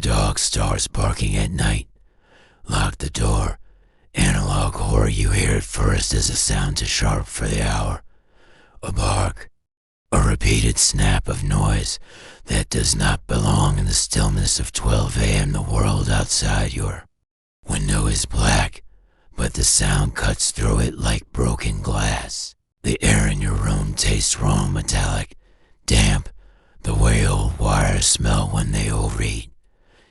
dog starts barking at night. Lock the door. Analog horror, you hear it first as a sound too sharp for the hour. A bark. A repeated snap of noise that does not belong in the stillness of 12 a.m. The world outside your window is black, but the sound cuts through it like broken glass. The air in your room tastes wrong, metallic, damp, the way old wires smell when they overheat.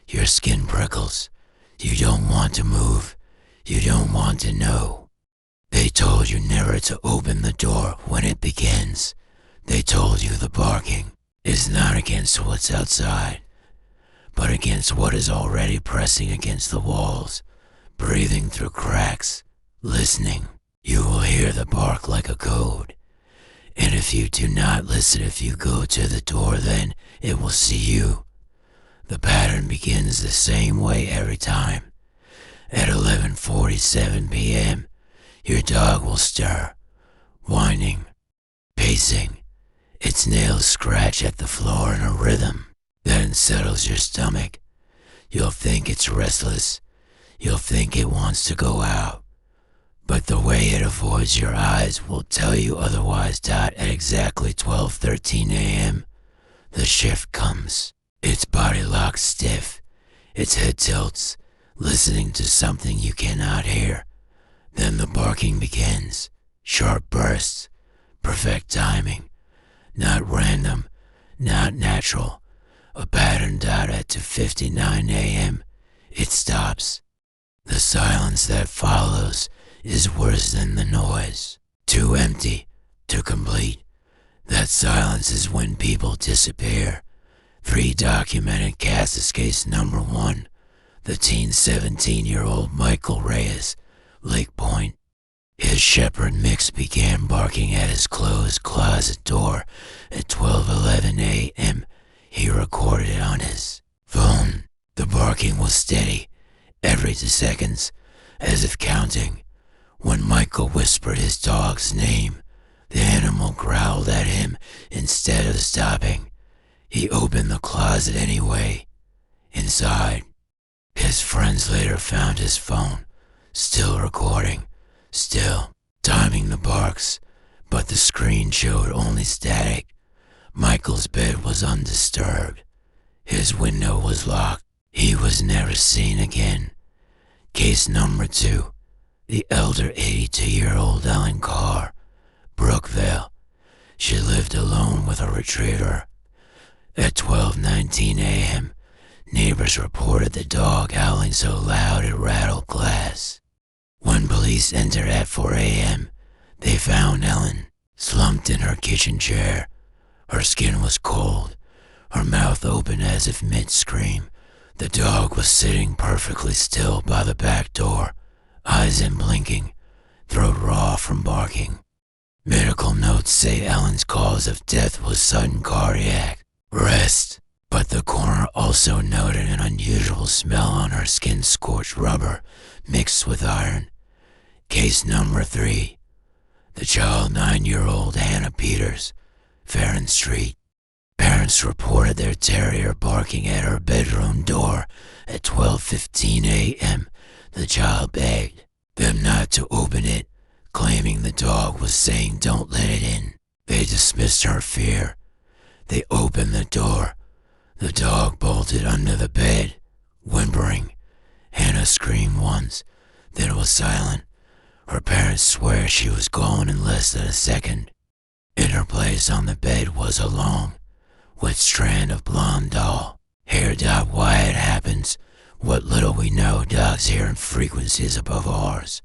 Your skin prickles. You don't want to move. You don't want to know. They told you never to open the door when it begins. They told you the barking is not against what's outside, but against what is already pressing against the walls, breathing through cracks, listening. You will hear the bark like a code. And if you do not listen, if you go to the door, then it will see you. The pattern begins the same way every time. At 11:47 p.m., your dog will stir, whining, pacing. Its nails scratch at the floor in a rhythm that unsettles your stomach. You'll think it's restless. You'll think it wants to go out. But the way it avoids your eyes will tell you otherwise. At exactly 12:13 a.m., the shift comes. Its body locks stiff. Its head tilts, listening to something you cannot hear. Then the barking begins. Sharp bursts. Perfect timing. Not random. Not natural. A pattern. At 2:59 a.m., it stops. The silence that follows is worse than the noise. Too empty, too complete. That silence is when people disappear. 3 documented cases. Case number 1, the teen 17-year-old Michael Reyes, Lake Point. His shepherd mix began barking at his closed closet door at 12:11 a.m. He recorded it on his phone. The barking was steady, every 2 seconds, as if counting. When Michael whispered his dog's name, the animal growled at him instead of stopping. He opened the closet anyway. Inside, his friends later found his phone, still recording, still timing the barks, but the screen showed only static. Michael's bed was undisturbed. His window was locked. He was never seen again. Case number 2, the elder 82-year-old Ellen Carr, Brookvale. She lived alone with a retriever. At 12:19 a.m., neighbors reported the dog howling so loud it rattled glass. When police entered at 4 a.m., they found Ellen slumped in her kitchen chair. Her skin was cold, her mouth open as if mid-scream. The dog was sitting perfectly still by the back door, eyes unblinking, throat raw from barking. Medical notes say Ellen's cause of death was sudden cardiac arrest, but the coroner also noted an unusual smell on her skin, scorched rubber mixed with iron. Case number 3, the child 9-year-old Hannah Peters, Farron Street. Parents reported their terrier barking at her bedroom door at 12:15 a.m. The child begged them not to open it, claiming the dog was saying don't let it in. They dismissed her fear. They opened the door. The dog bolted under the bed, whimpering. Hannah screamed once, then was silent. Her parents swear she was gone in less than a second. In her place on the bed was a long, wet strand of blonde doll hair. Why it happens, what little we know. Dogs hear in frequencies above ours.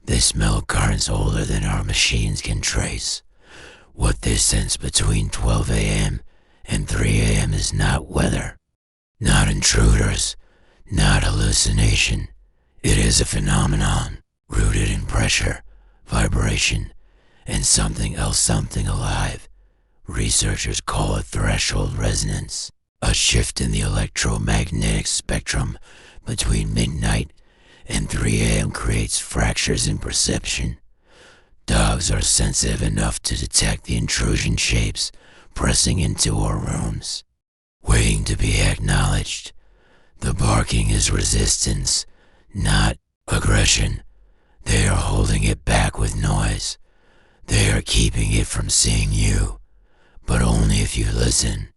They smell currents older than our machines can trace. What they sense between 12 a.m. and 3 a.m. is not weather, not intruders, not hallucination. It is a phenomenon rooted in pressure, vibration, and something else, something alive. Researchers call it threshold resonance, a shift in the electromagnetic spectrum between midnight and 3 a.m. creates fractures in perception. Dogs are sensitive enough to detect the intrusion shapes pressing into our rooms, waiting to be acknowledged. The barking is resistance, not aggression. They are holding it back with noise. They are keeping it from seeing you, but only if you listen.